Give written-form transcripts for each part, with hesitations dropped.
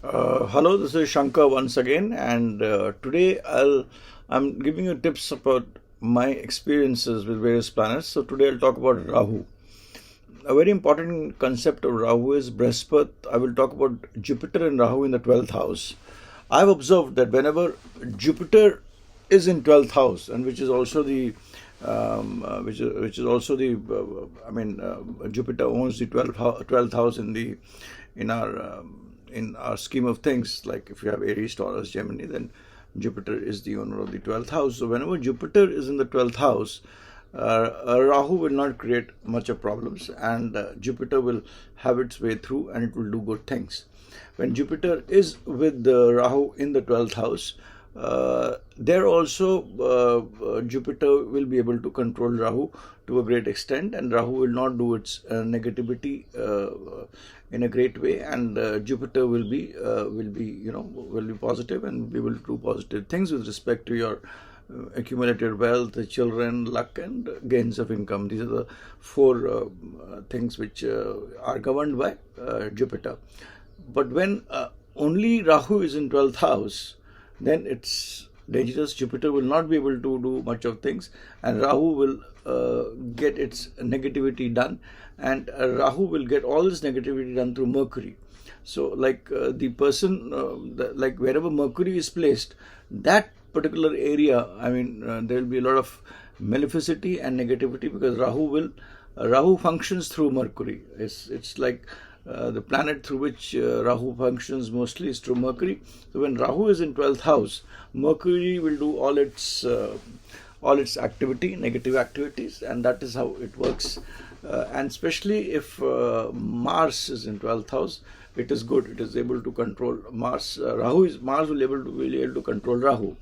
Hello, this is Shanker once again, and today I'm giving you tips about my experiences with various planets. So today I'll talk about Rahu. A very important concept of Rahu is Brihaspati. I will talk about Jupiter and Rahu in the 12th house. I've observed that whenever Jupiter is in 12th house, and which is also the which is also the Jupiter owns the 12th house in our in our scheme of things. Like if you have Aries, Taurus, Gemini, then Jupiter is the owner of the 12th house. So whenever Jupiter is in the 12th house, Rahu will not create much of problems, and Jupiter will have its way through, and it will do good things. When Jupiter is with Rahu in the 12th house, there also Jupiter will be able to control Rahu to a great extent, and Rahu will not do its negativity in a great way, and Jupiter will be positive and will be able to do positive things with respect to your accumulated wealth, children, luck, and gains of income. These are the four things which are governed by Jupiter. But when only Rahu is in 12th house, then it's dangerous. Jupiter will not be able to do much of things, and Rahu will get its negativity done, and Rahu will get all this negativity done through Mercury. So like the person, like wherever Mercury is placed, that particular area, there will be a lot of maleficity and negativity, because Rahu functions through Mercury. It's like the planet through which Rahu functions mostly is through Mercury. So when Rahu is in 12th house, Mercury will do all its activity, negative activities, and that is how it works. And especially if Mars is in 12th house, it is good. It is able to control Mars. Mars will be able to control Rahu.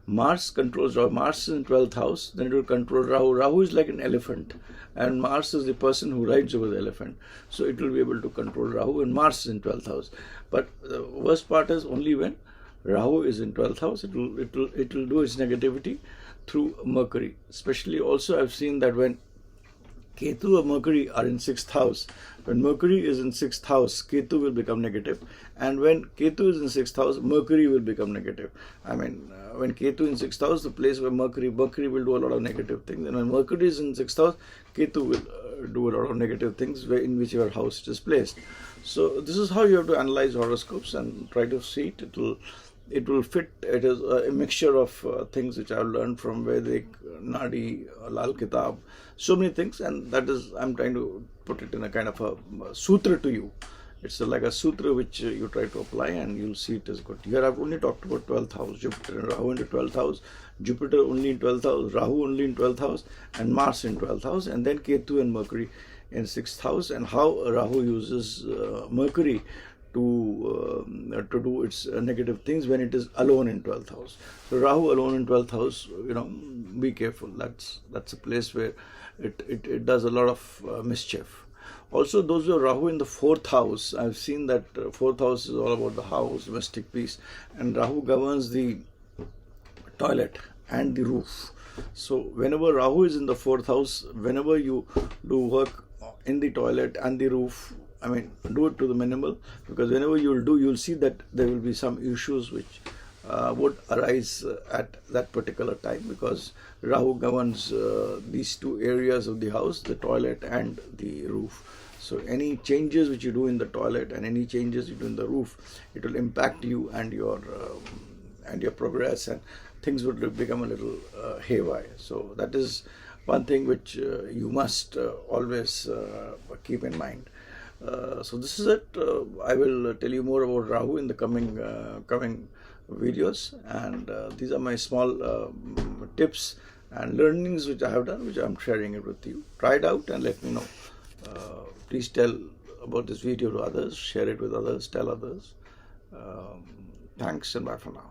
Mars controls Rahu. Mars is in 12th house, then it will control Rahu. Rahu is like an elephant, and Mars is the person who rides over the elephant. So it will be able to control Rahu, and Mars is in 12th house. But the worst part is only when Rahu is in 12th house, it will do its negativity through Mercury. Especially also I've seen that when Ketu or Mercury are in 6th house. When Mercury is in 6th house, Ketu will become negative. And when Ketu is in 6th house, Mercury will become negative. When Ketu in 6th house, the place where Mercury will do a lot of negative things. And when Mercury is in 6th house, Ketu will do a lot of negative things in whichever house it is placed. So this is how you have to analyze horoscopes and try to see it. It will fit. It is a mixture of things which I've learned from Vedic, Nadi, Lal Kitab, so many things, and that is, I'm trying to put it in a kind of a sutra to you. It's like a sutra which you try to apply, and you'll see it is good. Here I've only talked about 12th house, Jupiter and Rahu in the 12th house, Jupiter only in 12th house, Rahu only in 12th house, and Mars in 12th house, and then Ketu and Mercury in 6th house, and how Rahu uses Mercury to do its negative things when it is alone in 12th house. So Rahu alone in 12th house, be careful. That's a place where it does a lot of mischief. Also, those who are Rahu in the 4th house, I've seen that 4th house is all about the house, domestic peace, and Rahu governs the toilet and the roof. So whenever Rahu is in the 4th house, whenever you do work in the toilet and the roof, do it to the minimal, because whenever you'll see that there will be some issues which would arise at that particular time, because Rahu governs these two areas of the house, the toilet and the roof. So any changes which you do in the toilet and any changes you do in the roof, it will impact you and your progress, and things would become a little haywire. So that is one thing which you must always keep in mind. So this is it. I will tell you more about Rahu in the coming videos, and these are my small tips and learnings which I have done, which I'm sharing it with you. Try it out and let me know. Please tell about this video to others, share it with others, tell others. Thanks, and bye for now.